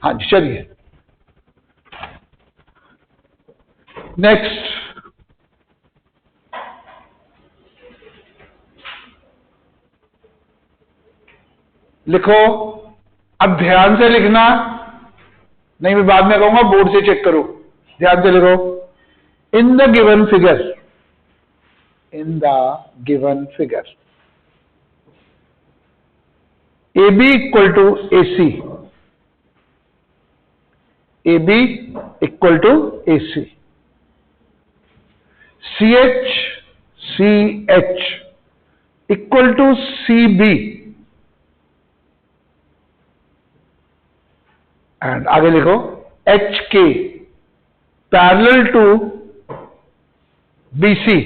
हाँ जी, चलिए नेक्स्ट लिखो। अब ध्यान से लिखना, नहीं मैं बाद में कहूंगा बोर्ड से चेक करो। ध्यान से लिखो। In the given figure, in the given figure A B equal to A C, A B equal to A C, C H equal to C B, and आगे लिखो एच के parallel to B C,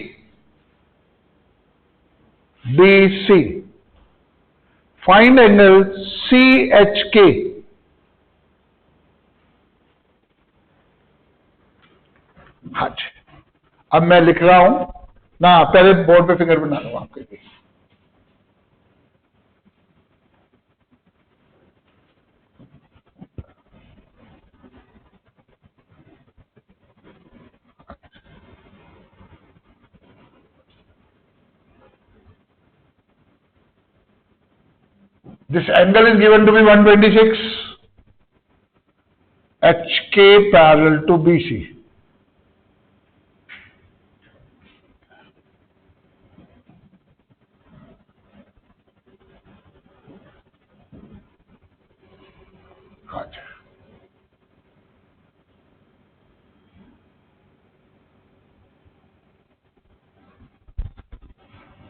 B C, find angle C H के। हाँ जी, अब मैं लिख रहा हूं ना, पहले बोर्ड पे फिगर बना लूंगा आपके लिए। This angle is given to be 126, HK parallel to BC.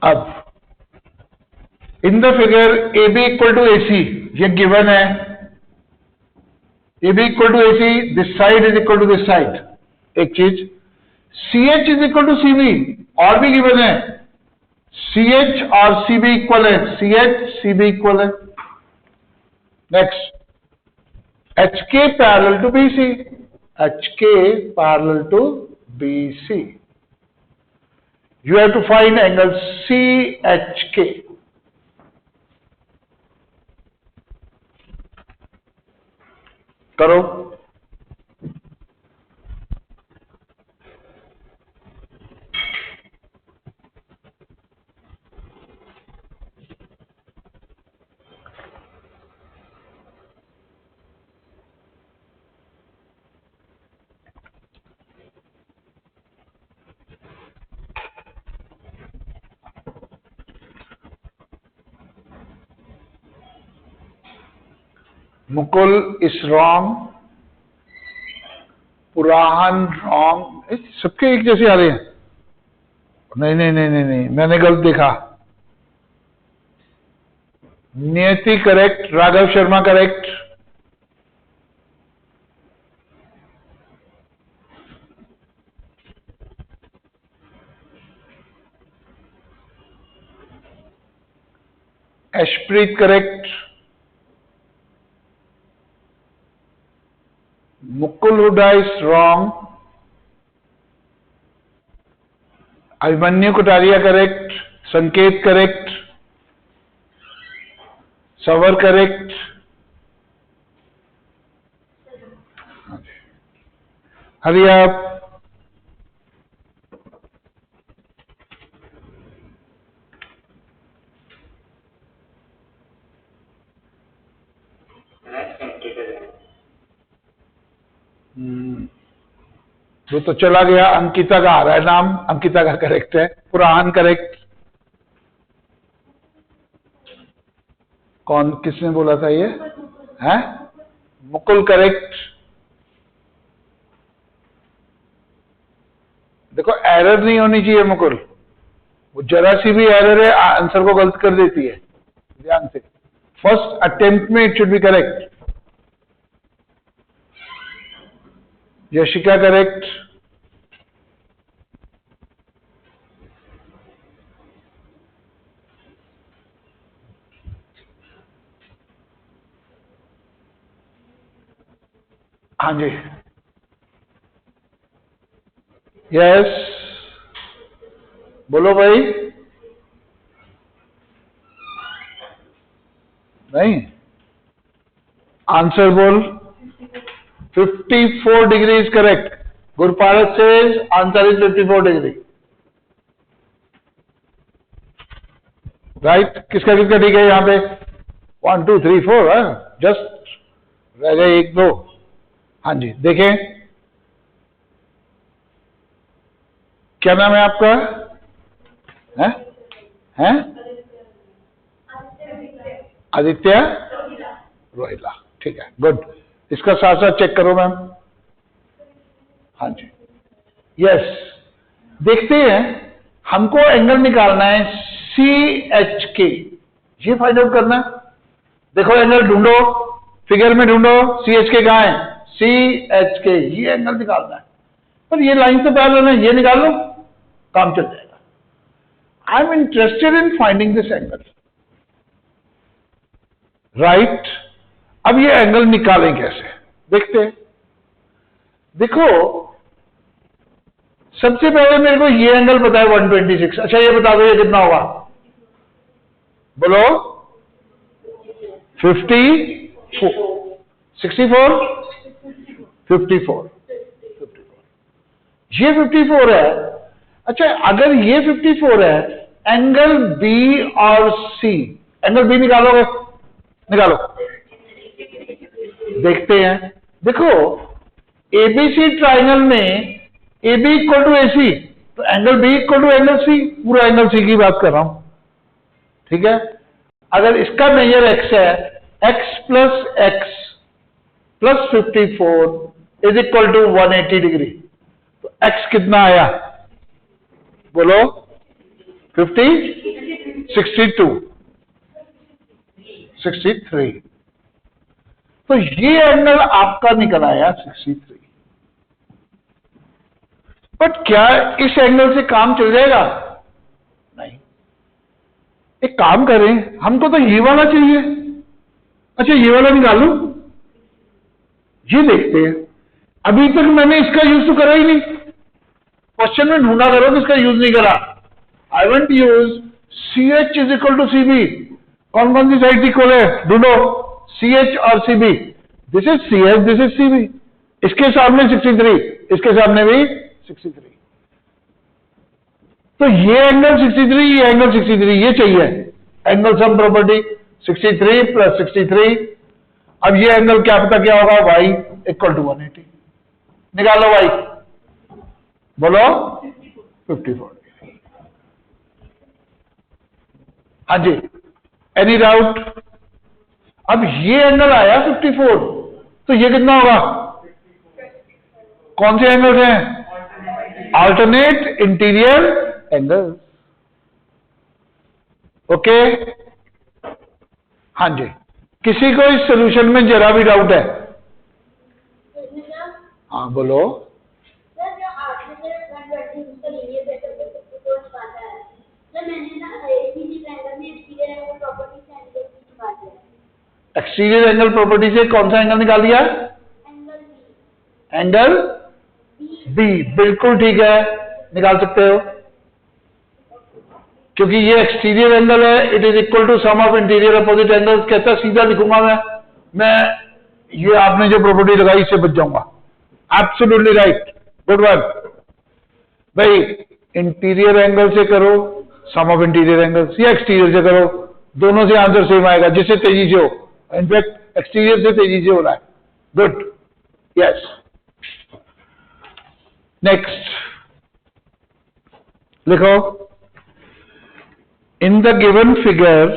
अब in the figure A B equal to A C, ये गिवन है। A B equal to A C, this side is equal to this side, एक चीज। C H is equal to C B, और भी given है। C H और सी B equal है, C H C B equal है। Next, H के parallel to B C, H के parallel to B C, you have to find angle CHK. करो। Mukul is wrong, पुराहन रॉन्ग, सबके एक जैसे आ रहे हैं। नहीं नहीं नहीं नहीं नहीं, मैंने गलत देखा। Niyati correct, Raghav Sharma correct, Eshpreet correct, Mukul Hooda is wrong, Abhimanyu Kataria correct, Sanket correct, सवर करेक्ट, हरी आप। वो तो चला गया, अंकिता का आ रहा है नाम, अंकिता का करेक्ट है। पुराहन करेक्ट। कौन, किसने बोला था ये है? मुकुल करेक्ट। देखो एरर नहीं होनी चाहिए मुकुल, वो जरा सी भी एरर है आंसर को गलत कर देती है। ध्यान से, फर्स्ट अटेम्प्ट में it should be correct. Yashika correct, हाँ जी, यस बोलो भाई। नहीं, आंसर बोल। 54 degree is correct. Gurparat says answer is 54 degree. Right? किसका किसका ठीक है यहाँ पे? 1 2 3 4, जस्ट रह गए 1 2। हाँ जी, देखें क्या नाम है आपका? है? हैं? आदित्य रोहिला, ठीक है, गुड। इसका साथ साथ चेक करो मैम। हाँ जी, यस। देखते हैं, हमको एंगल निकालना है CHK, ये फाइंड आउट करना है। देखो एंगल ढूंढो, फिगर में ढूंढो, CHK कहां है? CHK, ये एंगल निकालना है। पर ये लाइन से पहले ना ये निकाल लो, काम चल जाएगा। I am interested in finding this angle, right? अब ये एंगल निकालें कैसे, देखते हैं। देखो सबसे पहले मेरे को ये एंगल पता है 126। अच्छा ये बता दो ये कितना होगा? बोलो। 54 64 54 ये 54 है। अच्छा अगर ये 54 है, एंगल बी और सी, एंगल बी निकालोगे? निकालो, देखते हैं। देखो एबीसी ट्राइंगल में AB इक्वल टू AC, तो angle B equal to angle C, पूरा एंगल C की बात कर रहा हूं, ठीक है? अगर इसका मेजर x है, x plus x plus 54 is equal to 180 degree, तो x कितना आया? बोलो। 50 62 63, तो ये एंगल आपका निकल आया 63। बट क्या इस एंगल से काम चल जाएगा? नहीं। एक काम करें, हमको तो ये वाला चाहिए। अच्छा ये वाला निकालूं, ये देखते हैं। अभी तक मैंने इसका यूज तो करा ही नहीं, क्वेश्चन में ढूंढा करो तो इसका यूज नहीं करा। I want use CH is equal to CB। कौन कौन सी साइड इक्वल है ढूंढो, CH और CB। This is CH, this is CB। इसके सामने 63, इसके सामने भी 63, तो ये एंगल 63, ये एंगल 63, ये चाहिए एंगल सम प्रॉपर्टी 63 प्लस 63। अब ये एंगल क्या पता क्या होगा? y equal to 180। निकालो y, बोलो। 54। हाँ जी, एनी डाउट? अब ये एंगल आया 54, तो ये कितना होगा? कौन से एंगल्स हैं? Alternate interior angle, okay? हाँ जी, किसी को इस सॉल्यूशन में जरा भी डाउट है? हाँ बोलो। एक्सटीरियर एंगल प्रॉपर्टी से कौन सा एंगल निकाल दिया? एंगल बी, बिल्कुल ठीक है, निकाल सकते हो, क्योंकि ये एक्सटीरियर एंगल है। It is equal to sum of interior opposite angles. कहता सीधा लिखूंगा मैं ये आपने जो प्रॉपर्टी लगाई इससे बच जाऊंगा। एब्सोल्युटली राइट, गुड वर्क भाई। इंटीरियर एंगल से करो सम ऑफ इंटीरियर एंगल्स, या एक्सटीरियर से करो, दोनों से आंसर सेम आएगा, जिससे तेजी से हो। इनफैक्ट एक्सटीरियर से तेजी से हो रहा है। Good, yes. नेक्स्ट लिखो, in the given figure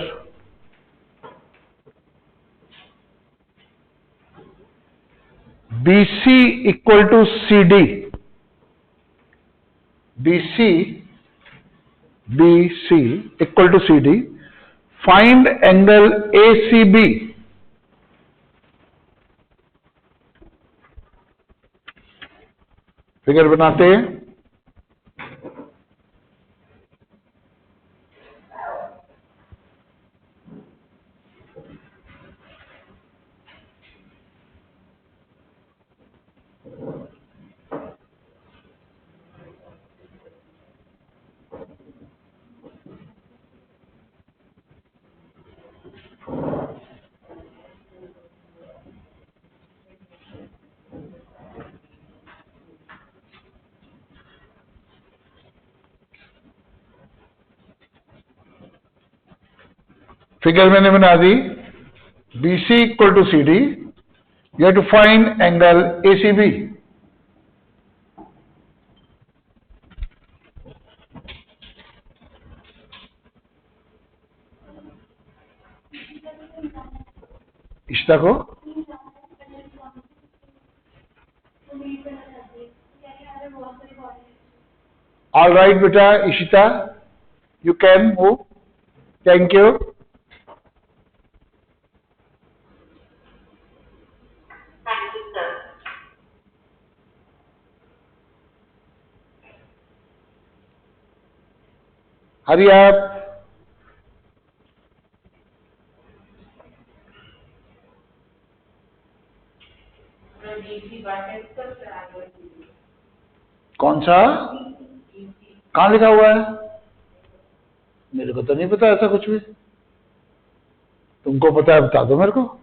BC equal to CD, BC equal to CD, find angle ACB। Figure बनाते हैं। फिगर मैंने बना दी, BC equal to CD, you have to find angle ACB। Ishita को ऑल राइट बेटा, Ishita you can move, thank you. Hari आप कौन सा, कहां लिखा हुआ है? मेरे को तो नहीं पता ऐसा कुछ भी, तुमको पता है बता दो मेरे को।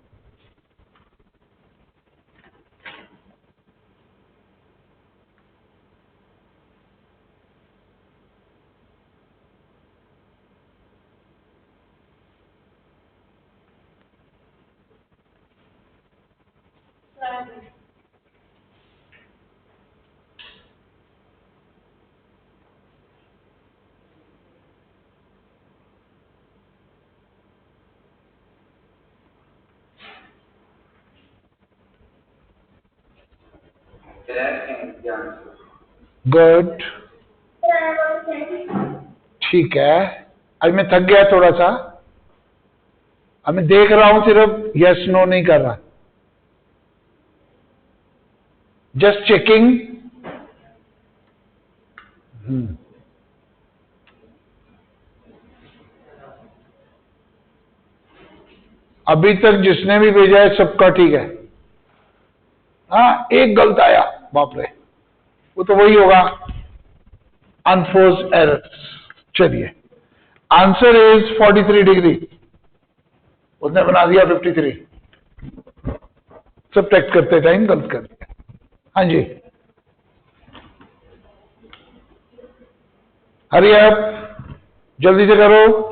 गुड, ठीक है। अब मैं थक गया थोड़ा सा, अब मैं देख रहा हूं, सिर्फ यस नो नहीं कर रहा, जस्ट चेकिंग। अभी तक जिसने भी भेजा है सबका ठीक है। हाँ, एक गलत आया, बाप रे, वो तो वही होगा, अनफोर्स्ड एरर। चलिए, आंसर इज 43 डिग्री, उसने बना दिया 53। सब टेक्ट करते टाइम गलत कर दिया। हाँ जी, हरी आप जल्दी से करो।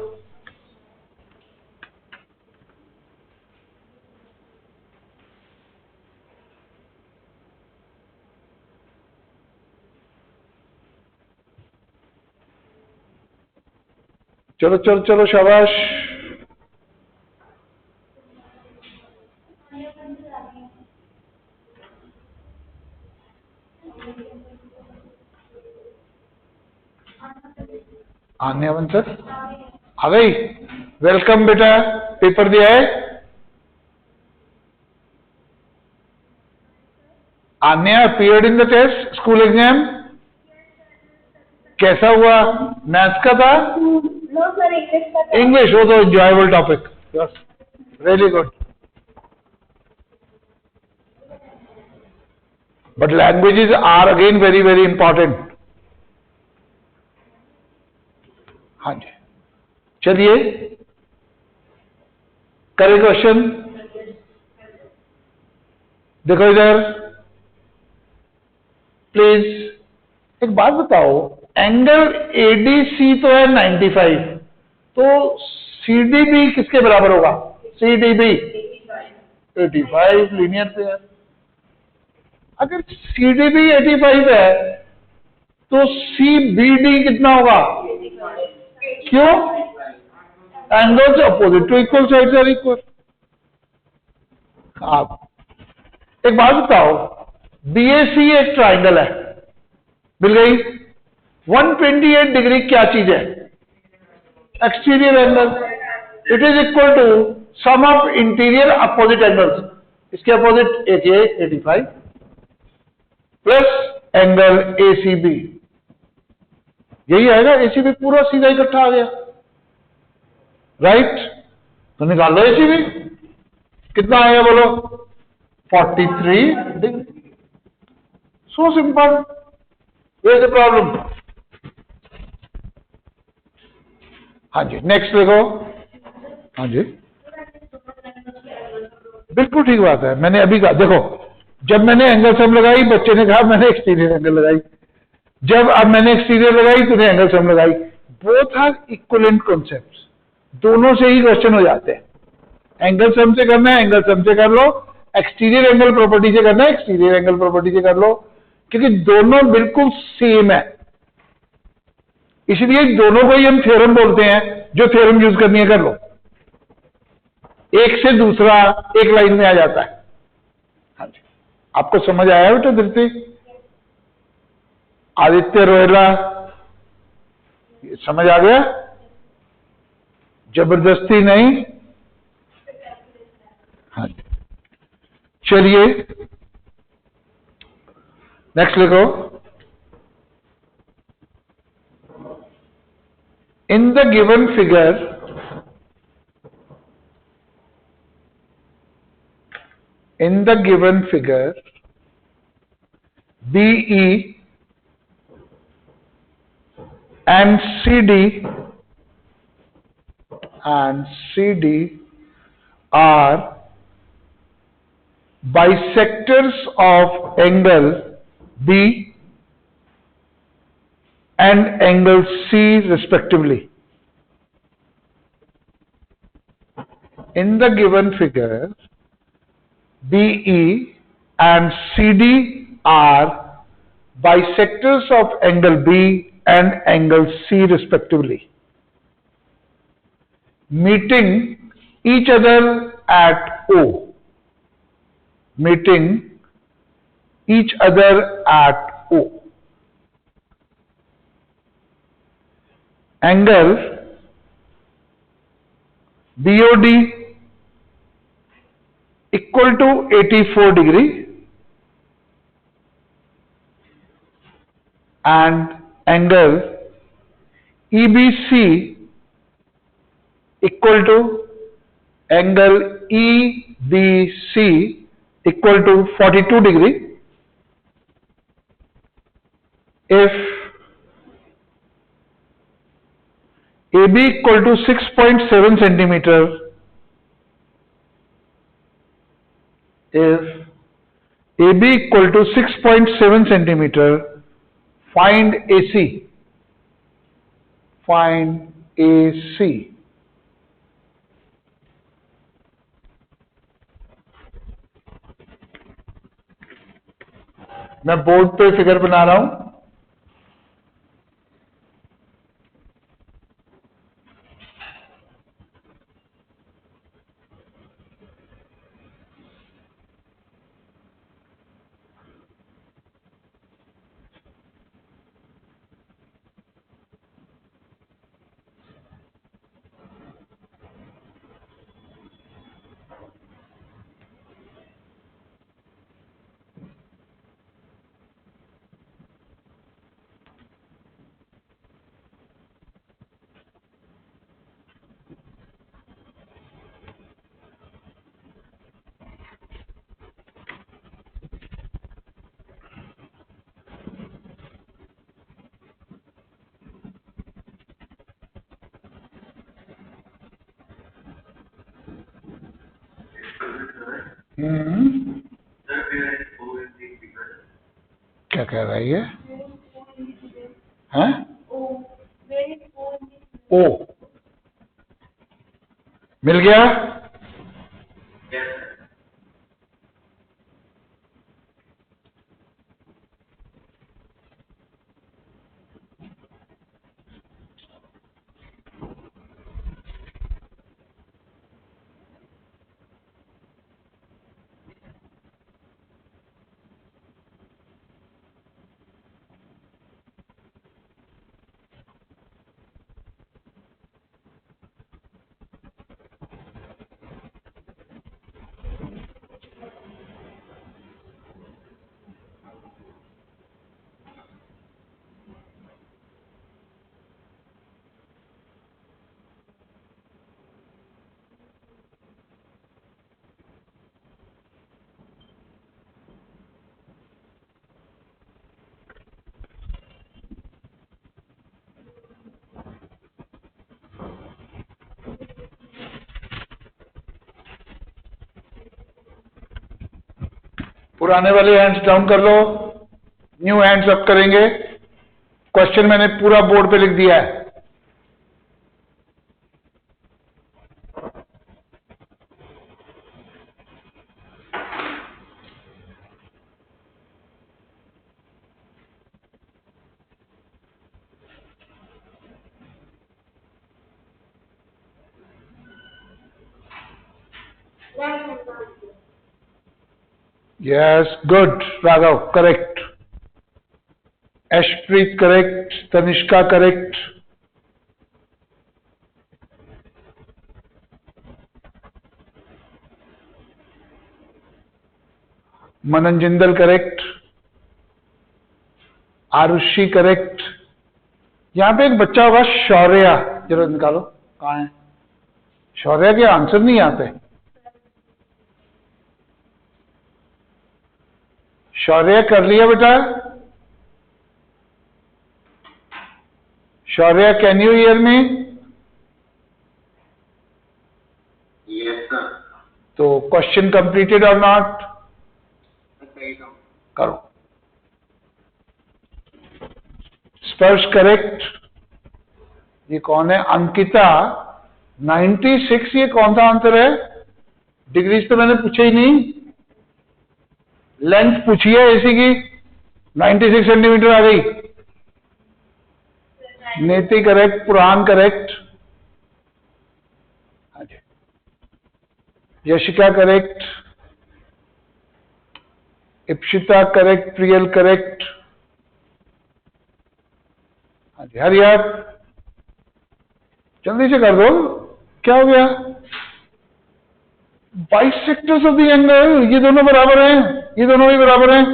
चलो चलो चलो, शाबाश। आन्या बंसर आ गई, वेलकम बेटा, पेपर दिया है? Anya appeared in the test, school exam कैसा हुआ? मैथ्स का था? नो सर, इंग्लिश का था। इंग्लिश, वो तो enjoyable topic, really good. But languages are again very very important. हाँ जी, चलिए करें क्वेश्चन। देखो इधर प्लीज, एक बात बताओ, एंगल ADC तो है 95, तो CDB किसके बराबर होगा? CDB 85, लीनियर पे है। अगर CDB 85 है तो CBD कितना होगा? क्यों? Angles opposite to equal sides are equal. आप एक बात बताओ, BAC एक ट्राइंगल है, मिल गई। 128 डिग्री क्या चीज है? Exterior angle. It is equal to sum of interior opposite angles, इसके अपोजिट एक ये 85 प्लस एंगल ACB, यही आएगा। ACB पूरा सीधा इकट्ठा आ गया, राइट? तो निकाल लो ACB, कितना आएगा बोलो? 43 degree. So simple, where is the problem? हाँ जी, नेक्स्ट देखो। हाँ जी, बिल्कुल ठीक बात है। मैंने अभी कहा, देखो, जब मैंने एंगल सम लगाई, बच्चे ने कहा मैंने एक्सटीरियर एंगल लगाई। जब अब मैंने एक्सटीरियर लगाई, तूने एंगल सम लगाई। बोथ आर इक्विवेलेंट कॉन्सेप्ट्स, दोनों से ही क्वेश्चन हो जाते हैं। एंगल सम से करना है, एंगल सम से कर लो, एक्सटीरियर एंगल प्रॉपर्टी से करना है, एक्सटीरियर एंगल प्रॉपर्टी से कर लो, क्योंकि दोनों बिल्कुल सेम है। इसलिए दोनों को ही हम थ्योरम बोलते हैं। जो थ्योरम यूज करनी है कर लो, एक से दूसरा एक लाइन में आ जाता है। हाँ जी, आपको समझ आया बेटा धरती? आदित्य रोयला, समझ आ गया? जबरदस्ती नहीं। हाँ जी, चलिए नेक्स्ट लिखो। In the given figure BE and CD are bisectors of angle B and angle C respectively. In the given figure, BE and CD are bisectors of angle B and angle C respectively, meeting each other at O. Meeting each other at O. Angle BOD equal to 84 degree and angle EBC equal to angle EBC equal to 42 degree if AB equal to 6.7 centimeter, if AB equal to 6.7 centimeter, find AC. Find AC. मैं board पे figure बना रहा हूं। क्या कह रही है? हैं? ओ मिल गया? पुराने वाले हैंड्स डाउन कर लो, न्यू हैंड्स अप करेंगे। क्वेश्चन मैंने पूरा बोर्ड पे लिख दिया है। Right hand side. Yes, good, Raghav, correct. Ashpreet, correct. Tanishka, correct. Manan Jindal, correct. Arushi, correct. यहां पे एक बच्चा होगा शौर्या, जरा निकालो कहां है शौर्या. के आंसर नहीं आते. शौर्य कर लिया बेटा. Shaurya, can you hear me? Yes sir. तो क्वेश्चन कंप्लीटेड और नॉट? करो. स्पर्श, करेक्ट. ये कौन है? अंकिता, 96. ये कौन सा आंसर है? डिग्रीज तो मैंने पूछे ही नहीं. लेंथ पूछी है एसी की, 96 सेंटीमीटर आ गई. Neti, correct. Puran, correct. Yashika, correct. Ipsita, correct. Priyal, correct. हाँ जी, हरी आप जल्दी से कर दो. क्या हो गया? बाइसेक्टर्स ऑफ द एंगल, ये दोनों बराबर हैं, ये दोनों भी बराबर हैं.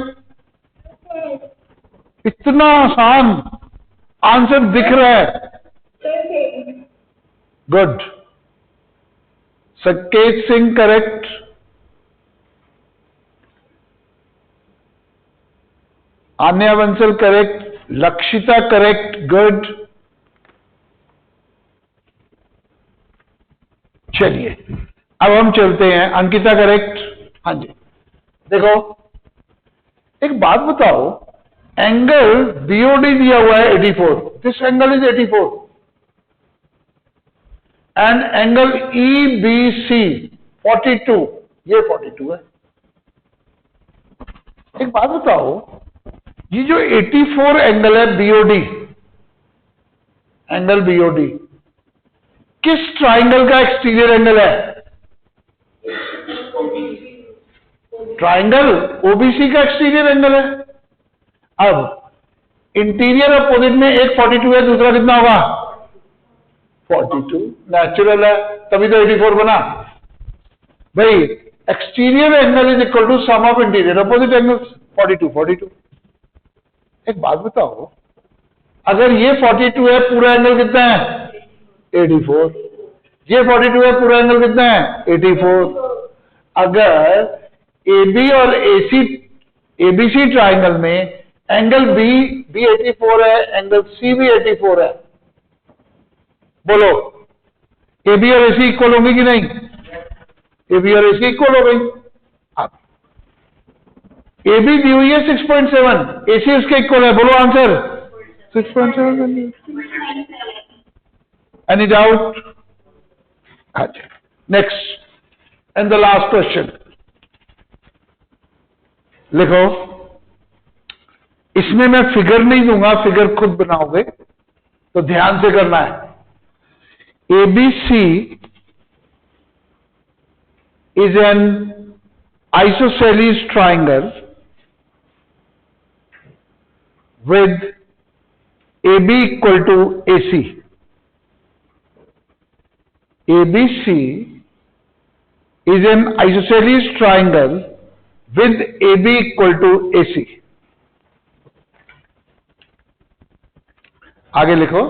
इतना आसान आंसर दिख रहा है. Good. Saket Singh, correct. Anya Bansal, correct. Lakshita, correct. Good. चलिए अब हम चलते हैं. अंकिता, करेक्ट. हाँ जी. देखो एक बात बताओ, एंगल बीओडी दिया हुआ है 84. This angle is 84 and angle EBC 42. ये 42 है. एक बात बताओ, ये जो 84 एंगल है बीओडी, एंगल बीओडी किस ट्राइंगल का एक्सटीरियर एंगल है? ट्राइंगल ओबीसी का एक्सटीरियर एंगल है. अब इंटीरियर अपोजिट में एक 42 है, दूसरा कितना होगा? 42. नेचुरल है, तभी तो 84 बना भाई. Exterior angle is equal to sum of interior opposite angles. 42. एक बात बताओ, अगर ये 42 है, पूरा एंगल कितना है? 84. ये 42 है, पूरा एंगल कितना है? 84. अगर AB और AC ABC ट्राइंगल में एंगल B 84 है, एंगल C भी 84 है, बोलो AB और AC इक्वल होंगी कि नहीं? AB और AC इक्वल हो गई. अब AB दी हुई है 6.7, AC उसके इक्वल है. बोलो आंसर 6.7. Any doubt? अच्छा, next and the last question. लिखो. इसमें मैं फिगर नहीं दूंगा, फिगर खुद बनाओगे, तो ध्यान से करना है. ABC is an isosceles triangle with AB equal to AC. ABC is an isosceles triangle with AB equal to AC. आगे लिखो.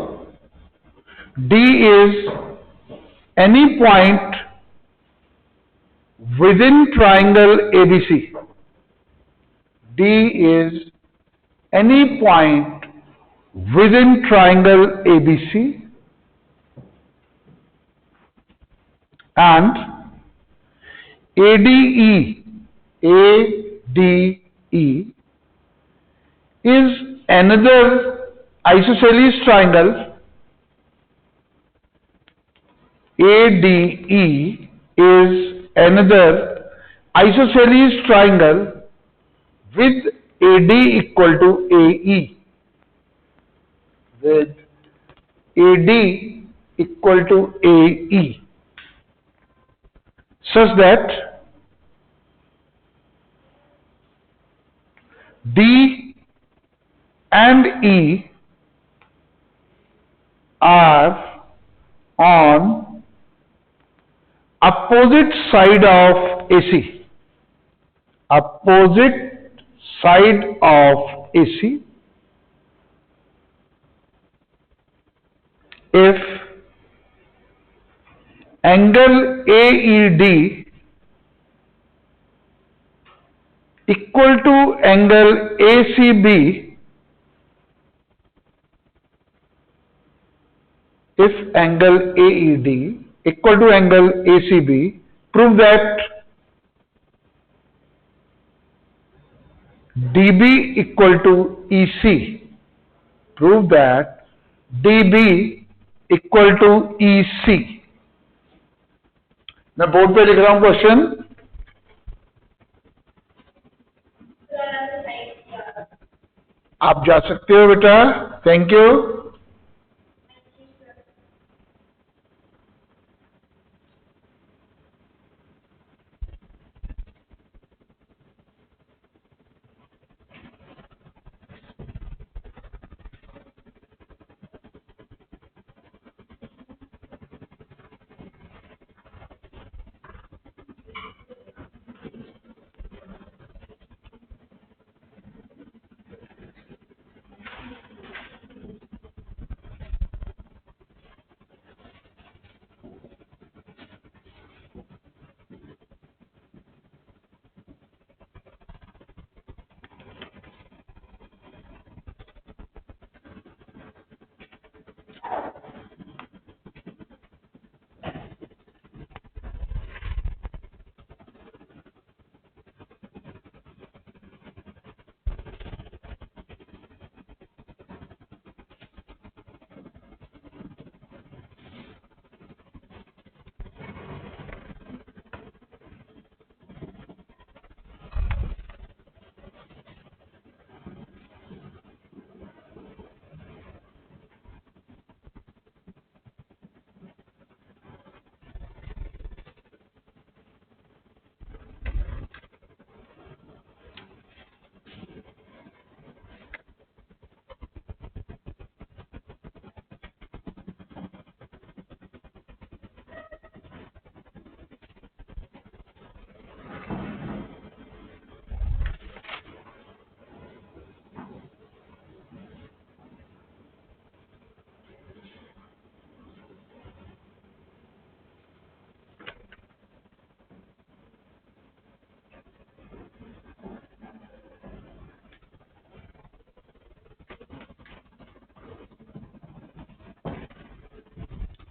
D is any point within triangle ABC. D is any point within triangle ABC and ADE is another isosceles triangle. ADE is another isosceles triangle with AD equal to AE. With AD equal to AE. such that D and E are on opposite side of AC. Opposite side of AC. If angle AED equal to angle ACB, if angle AED equal to angle ACB, prove that DB equal to EC. Prove that DB equal to EC. मैं board पे लिख रहा हूं question, आप जा सकते हो बेटा. Thank you.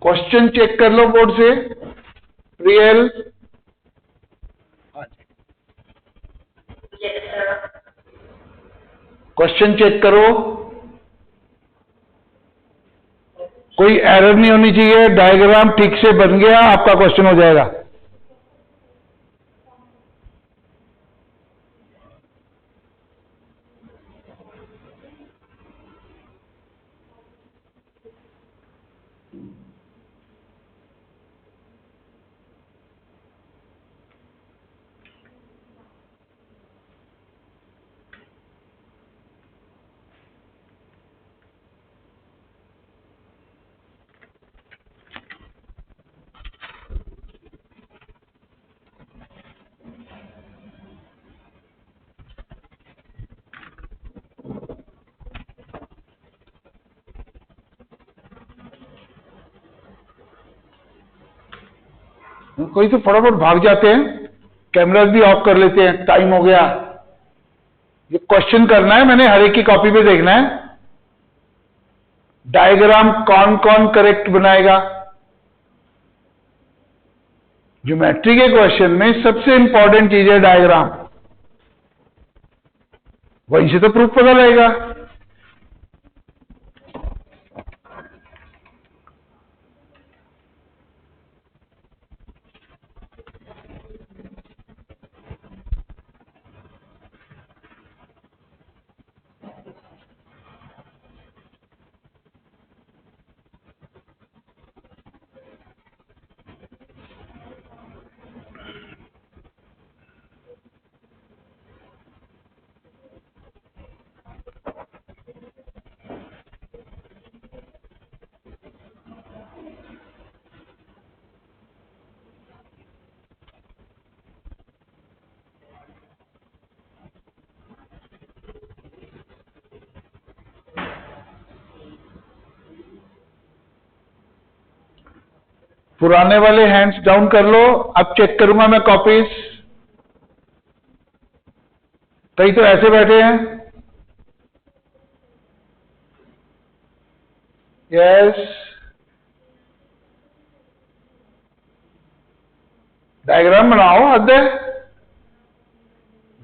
क्वेश्चन चेक कर लो बोर्ड से. रियल क्वेश्चन चेक करो, कोई एरर नहीं होनी चाहिए. डायग्राम ठीक से बन गया, आपका क्वेश्चन हो जाएगा. कोई तो फटाफट भाग जाते हैं, कैमरास भी ऑफ कर लेते हैं. टाइम हो गया. ये क्वेश्चन करना है, मैंने हर एक की कॉपी पे देखना है. डायग्राम कौन कौन करेक्ट बनाएगा? ज्योमेट्री के क्वेश्चन में सबसे इंपॉर्टेंट चीज है डायग्राम. वहीं से तो प्रूफ पता लगेगा. पुराने वाले हैंड्स डाउन कर लो, अब चेक करूंगा मैं कॉपीज। कई तो ऐसे बैठे हैं। यस, डायग्राम बनाओ, हद है।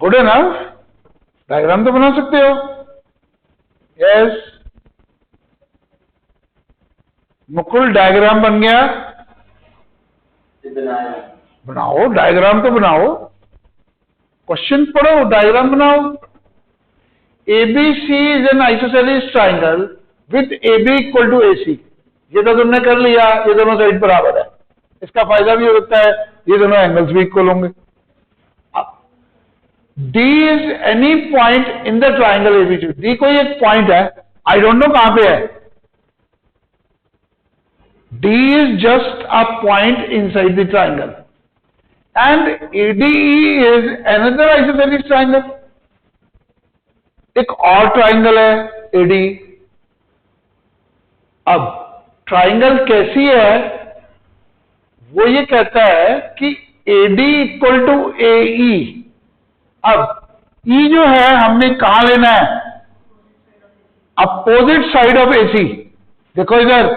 गुड इनफ, डायग्राम तो बना सकते हो। यस, मुकुल डायग्राम बन गया। बनाओ डायग्राम तो बनाओ, क्वेश्चन पढ़ो, डायग्राम बनाओ। ABC is an isosceles triangle with AB equal to AC। ये तो तुमने कर लिया, ये दोनों साइड बराबर है। इसका फायदा भी हो सकता है ये दोनों एंगल्स भी इक्वल होंगे। D is any point in the triangle ABC। D कोई एक पॉइंट है, आई डोंट नो कहां पे है। D is just a point inside the triangle, and ADE is another isosceles triangle. एक और ट्राइंगल है AD। अब ट्राइंगल कैसी है, वो ये कहता है कि AD इक्वल टू AE। अब E जो है हमने कहां लेना है, अपोजिट साइड ऑफ AC। देखो इधर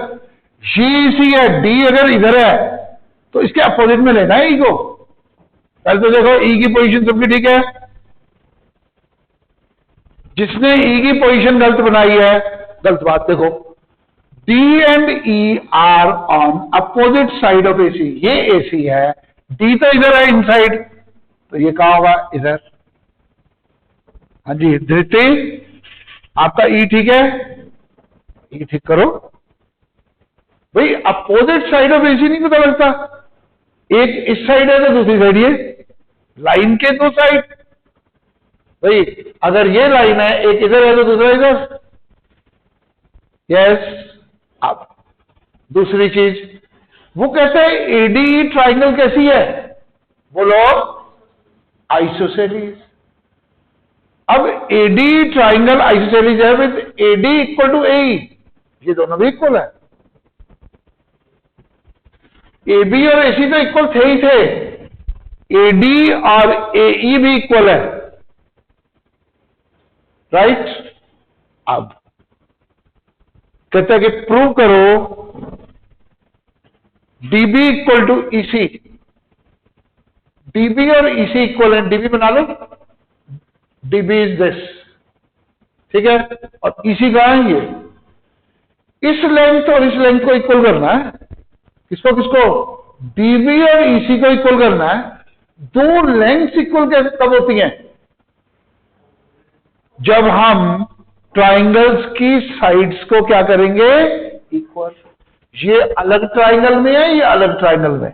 GEC है, D अगर इधर है तो इसके अपोजिट में लेना है E को। पहले तो देखो E की पोजीशन सबकी ठीक है। जिसने E की पोजीशन गलत बनाई है, गलत बात। देखो D and E are on opposite side of AC। ये AC है, D तो इधर है इनसाइड, तो ये कहां होगा, इधर। हाँ जी धृति, आपका E ठीक है, E ठीक करो भाई। अपोजिट साइड ऑफ AC नहीं पता लगता, एक इस साइड है तो दूसरी साइड ये। लाइन के दो साइड भाई, अगर ये लाइन है, एक इधर है तो दूसरा इधर। यस, अब दूसरी चीज वो कहते हैं ADE ट्राइंगल कैसी है, बोलो आइसोसेलेस। अब ADE ट्राइंगल आइसोसेलेस है with AD equal to AE। ये दोनों भी इक्वल है। AB और AC तो इक्वल थे ही थे, AD और AE भी इक्वल है, राइट। अब कहता है कि प्रूव करो DB equal to EC। DB और EC इक्वल है, DB बना लो, DB इज दिस, ठीक है। और EC कहां है, ये इस लेंथ और इस लेंथ को इक्वल करना है। किसको किसको, DB और EC को इक्वल करना है। दो लेंथ्स इक्वल कैसे कब होती हैं, जब हम ट्राइंगल्स की साइड्स को क्या करेंगे, इक्वल। ये अलग ट्राइंगल में है, ये अलग ट्राइंगल में,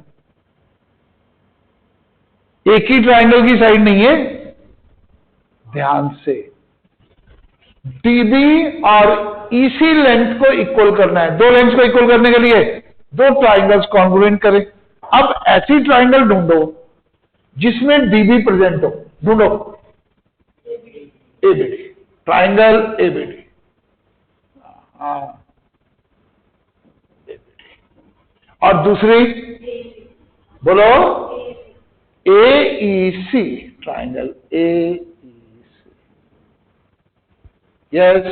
एक ही ट्राइंगल की साइड नहीं है। ध्यान से DB और EC लेंथ को इक्वल करना है। दो लेंथ्स को इक्वल करने के लिए दो ट्राइंगल्स कॉन्ग्रुएंट करें। अब ऐसी ट्राइंगल ढूंढो जिसमें DB प्रेजेंट हो। ढूंढो ABD, ट्राइंगल ABD। और दूसरी बोलो AEC, ट्राइंगल AEC। यस,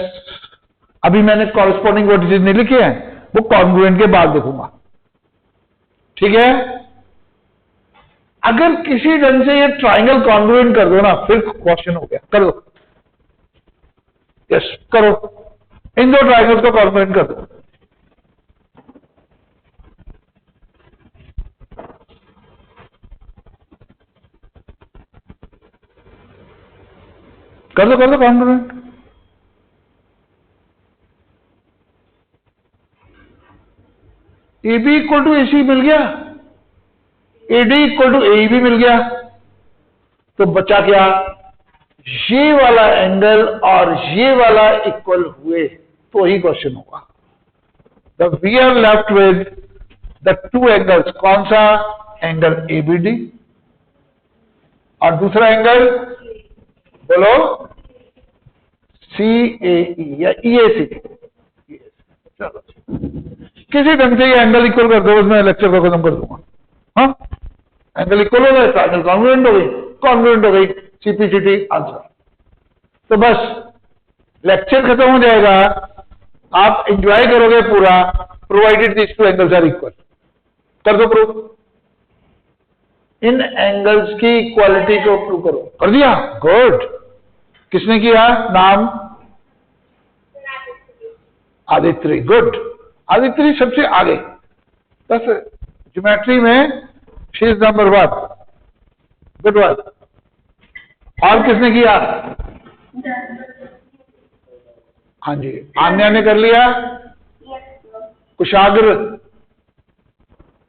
अभी मैंने कॉरेस्पॉन्डिंग वर्टिसेस नहीं लिखे हैं, वो कॉन्ग्रुएंट के बाद देखूंगा, ठीक है। अगर किसी ढंग से ये ट्राइंगल कॉन्ग्रुएंट कर दो ना, फिर क्वेश्चन हो गया। कर दो, यस करो, इन दो ट्राइंगल्स को कॉन्ग्रुएंट कर दो। कर दो congruent. AB equal to AC मिल गया, AD इक्वल टू AE भी मिल गया, तो बचा क्या, ये वाला एंगल और ये वाला इक्वल हुए तो ही क्वेश्चन होगा। The we are left with the two angles. कौन सा एंगल, ABD, और दूसरा एंगल बोलो CAE या EAC। चलो किसी ढंग से ये एंगल इक्वल कर दो, उसमें लेक्चर को खत्म कर दूंगा। हाँ, एंगल इक्वल हो गए, ट्रायंगल कॉन्ग्रुएंट हो गई, कॉन्ग्रुएंट हो गई, सीपीसीटी आंसर। तो बस लेक्चर खत्म हो जाएगा, आप एंजॉय करोगे पूरा, provided these two angles are equal. कर दो प्रूफ, इन एंगल्स की इक्वालिटी को प्रूव करो। कर दिया, गुड। किसने किया, नाम आदित्य, गुड। आदित्य सबसे आगे, बस ज्योमेट्री में she is number 1, good one. और किसने किया, हाँ जी, आन्या ने कर लिया, कुशाग्र,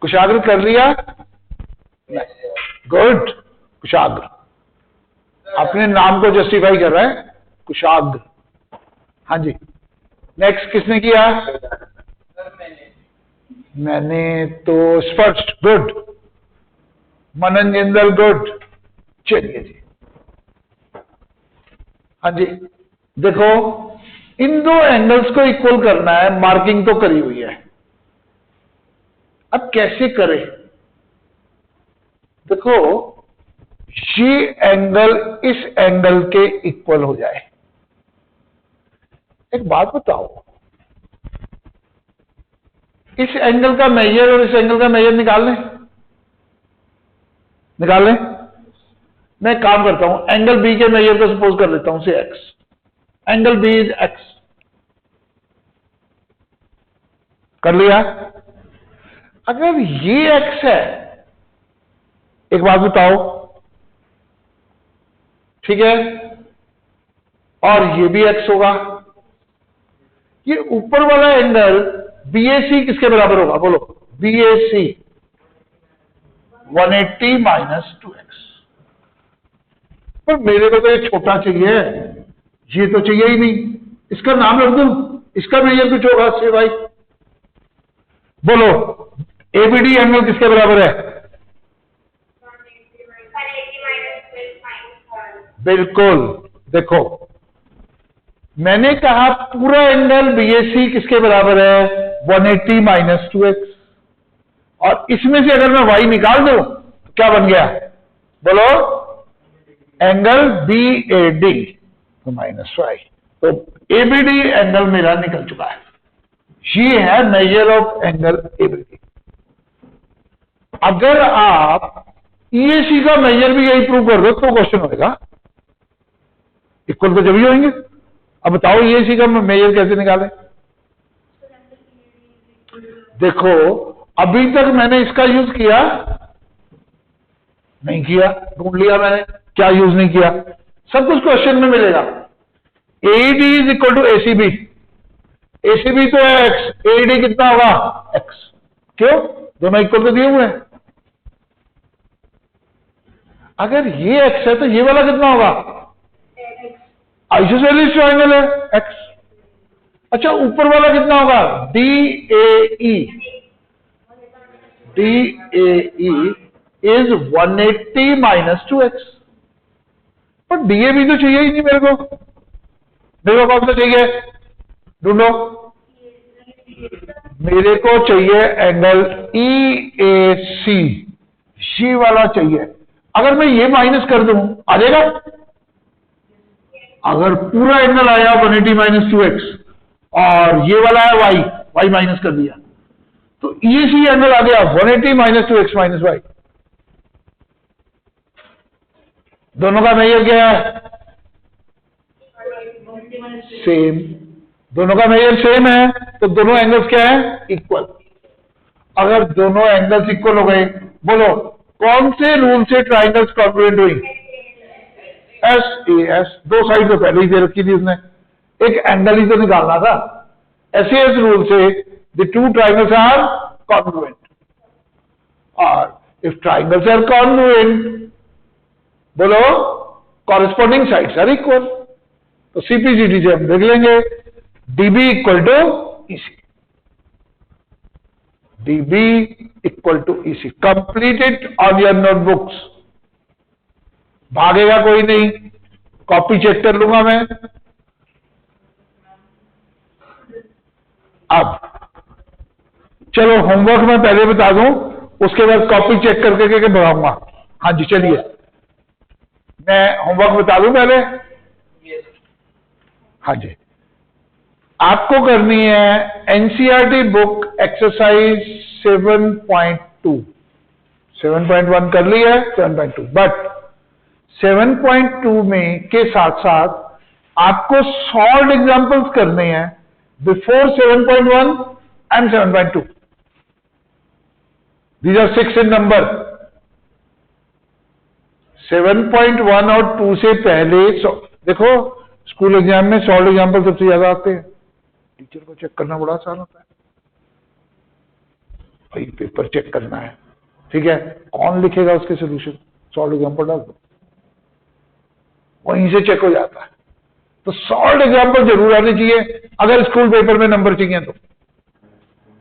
कुशाग्र कर लिया, गुड। कुशाग्र अपने नाम को जस्टिफाई कर रहा है, कुशाग्र। हाँ जी, नेक्स्ट किसने किया, मैंने तो स्पष्ट, गुड। मनन जिंदल, गुड। चलिए जी, हाँ जी, देखो इन दो एंगल्स को इक्वल करना है, मार्किंग तो करी हुई है, अब कैसे करें। देखो ये एंगल इस एंगल के इक्वल हो जाए। एक बात बताओ, इस एंगल का मेजर और इस एंगल का मेजर निकाल लें, निकाल लें। मैं एक काम करता हूं, एंगल बी के मेजर को सपोज कर लेता हूं से X, angle B is X, कर लिया। अगर ये एक्स है, एक बात बताओ, ठीक है, और ये भी एक्स होगा, ये ऊपर वाला एंगल बीएसी किसके बराबर होगा, बोलो, बीएसी 180 माइनस 2x। पर मेरे को तो ये छोटा चाहिए, ये तो चाहिए ही नहीं, इसका नाम रख दूं, इसका मेजर कुछ होगा से भाई, बोलो एबीडी एंगल किसके बराबर है, बिल्कुल। देखो मैंने कहा पूरा एंगल बीएसी किसके बराबर है, 180 माइनस 2x, और इसमें से अगर मैं y निकाल दूं तो क्या बन गया, बोलो, एंगल बीएडी माइनस y। तो एबीडी एंगल मेरा निकल चुका है, ये है मेजर ऑफ एंगल एबीडी। अगर आप ईएसी का मेजर भी यही प्रूव कर दो तो क्वेश्चन होगा, इक्वल तो जब ही होंगे। अब बताओ ईएसी का मेजर कैसे निकालें। देखो अभी तक मैंने इसका यूज किया नहीं किया, ढूंढ लिया मैंने, क्या यूज नहीं किया, सब कुछ क्वेश्चन में मिलेगा। AD is equal to ACB, ACB तो है एक्स, एडी कितना होगा एक्स, क्यों, दोनों इक्वल तो दिए हुए हैं। अगर ये एक्स है तो ये वाला कितना होगा, आइसोसेलेस ट्रायंगल है एक्स। अच्छा ऊपर वाला कितना होगा, DAE, DAE is 180 minus 2x। पर DAB तो चाहिए ही नहीं मेरे को, कौन सा चाहिए, ढूंढो। मेरे को चाहिए एंगल EAC, ये वाला चाहिए। अगर मैं ये माइनस कर दूं आ जाएगा, अगर पूरा एंगल आया 180 माइनस 2x और ये वाला है y माइनस कर दिया तो EAC एंगल आ गया 180 माइनस 2x माइनस y। दोनों का मेजर क्या है, सेम, दोनों का मेजर सेम है तो दोनों एंगल्स क्या है, इक्वल। अगर दोनों एंगल्स इक्वल हो गए, बोलो कौन से रूल से ट्राइंगल्स कॉन्ग्रुएंट हुई, SAS। दो साइड तो पहले ही दे रखी थी उसने, एक एंगल ही तो निकालना था। SAS रूल से the two triangles are congruent, और इफ ट्राइंगल्स आर कॉन्ग्रुएंट, बोलो कॉरेस्पॉन्डिंग साइड्स आर इक्वल। तो CPCD से हम देख लेंगे, DB equal to EC, DB equal to EC। Completed on your notebooks, भागेगा कोई नहीं, कॉपी चेक कर लूंगा मैं। अब चलो होमवर्क मैं पहले बता दूं, उसके बाद कॉपी चेक करके के बढ़ाऊंगा। हाँ जी चलिए, मैं होमवर्क बता दूं पहले। हाँ जी, आपको करनी है एनसीईआरटी बुक एक्सरसाइज 7.2। 7.1 कर ली है, 7.2, बट 7.2 में के साथ साथ आपको सॉल्व एग्जांपल्स करने हैं before 7.1 and 7.2। These are 6 in number। 7.1 और 2 से पहले देखो, स्कूल एग्जाम में सॉल्व एग्जांपल सबसे ज्यादा आते हैं। टीचर को चेक करना बड़ा आसान होता है भाई, पेपर चेक करना है, ठीक है, कौन लिखेगा उसके सोल्यूशन, सॉल्व एग्जांपल डाल दो, वहीं से चेक हो जाता है। तो सॉल्व एग्जांपल जरूर आने चाहिए अगर स्कूल पेपर में नंबर चाहिए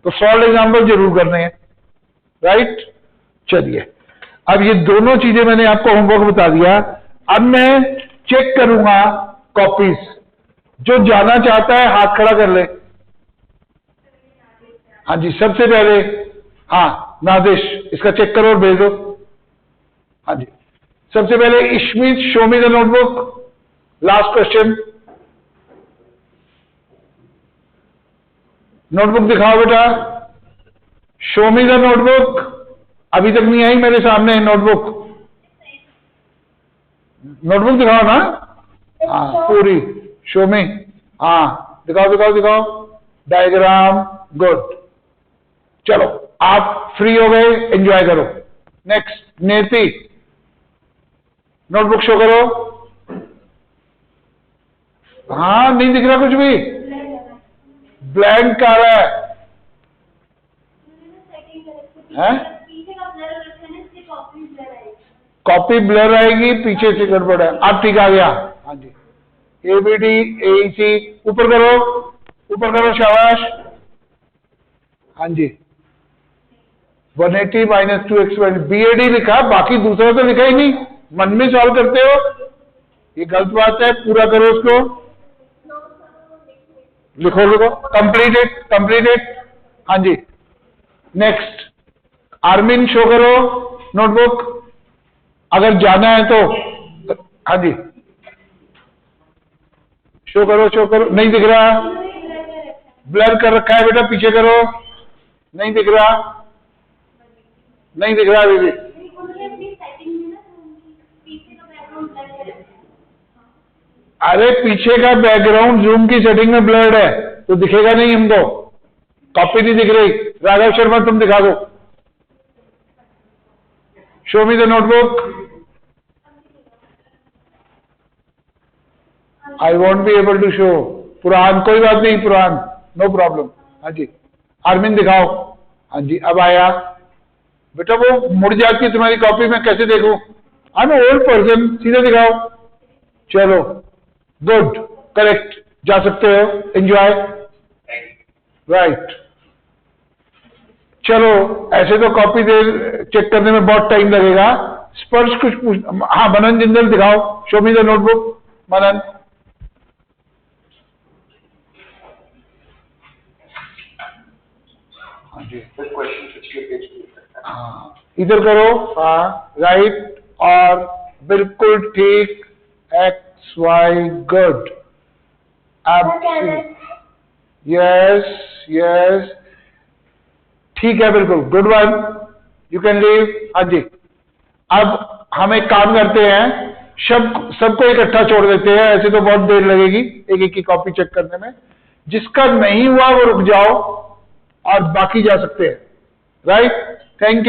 तो सॉल्व एग्जांपल जरूर करने हैं, राइट। चलिए, अब ये दोनों चीजें मैंने आपको होमवर्क बता दिया। अब मैं चेक करूंगा कॉपीज। जो जाना चाहता है हाथ खड़ा कर ले। हाँ जी, सबसे पहले, हाँ नादिश, इसका चेक करो और भेज दो। हाँ जी, सबसे पहले Ishmeet, show me the notebook. Last question, notebook दिखाओ बेटा, शो मी द नोटबुक। अभी तक नहीं आई मेरे सामने नोटबुक, नोटबुक दिखाओ ना। हाँ पूरी, शो मी, हाँ दिखाओ दिखाओ दिखाओ, डायग्राम, गुड। चलो आप फ्री हो गए, एंजॉय करो। नेक्स्ट, नेति, नोटबुक शो करो। हाँ नहीं दिख रहा कुछ भी, ब्लैंक आ रहा है? कॉपी ब्लर आएगी, पीछे से गड़बड़ है। अब ठीक आ गया। हाँ जी, ABD AEC, ऊपर करो, ऊपर करो, शाबाश। हाँ जी, 180 - 2x BAD लिखा, बाकी दूसरा तो लिखा ही नहीं, मन में सॉल्व करते हो, ये गलत बात है। पूरा करो उसको, लिखो लिखो, कंप्लीटेड कंप्लीटेड। हाँ जी, नेक्स्ट, आर्मिन शो करो नोटबुक, अगर जाना है तो। हाँ जी, शो करो शो करो, नहीं दिख रहा, ब्लर कर रखा है बेटा, पीछे करो, नहीं दिख रहा, नहीं दिख रहा अभी भी। अरे पीछे का बैकग्राउंड जूम की सेटिंग में ब्लर्ड है तो दिखेगा नहीं हमको, कॉपी नहीं दिख रही। राघव शर्मा तुम दिखा दो, show me the notebook. I want be able to show. Puran, कोई बात नहीं, पुरान, नो प्रॉब्लम। हाँ जी, आर्मिन दिखाओ। हाँ जी, अब आया बेटा, वो मुड़ जाती है तुम्हारी कॉपी में, कैसे देखूं? आई एम ओल्ड पर्सन, सीधे दिखाओ। चलो गुड, करेक्ट, जा सकते हो, एंजॉय, राइट। चलो, ऐसे तो कॉपी दे चेक करने में बहुत टाइम लगेगा। स्पर्श कुछ पूछ, हाँ मनन जिंदल दिखाओ, शो मी द नोटबुक। मनन, हाँ जी, हाँ इधर करो, हाँ राइट, और बिल्कुल ठीक, XY, गुड, यस यस, ठीक है, बिल्कुल good one, you can leave. हाँ जी, अब हम एक काम करते हैं, सबको इकट्ठा छोड़ देते हैं, ऐसे तो बहुत देर लगेगी एक एक की कॉपी चेक करने में। जिसका नहीं हुआ वो रुक जाओ और बाकी जा सकते हैं, राइट। Thank you.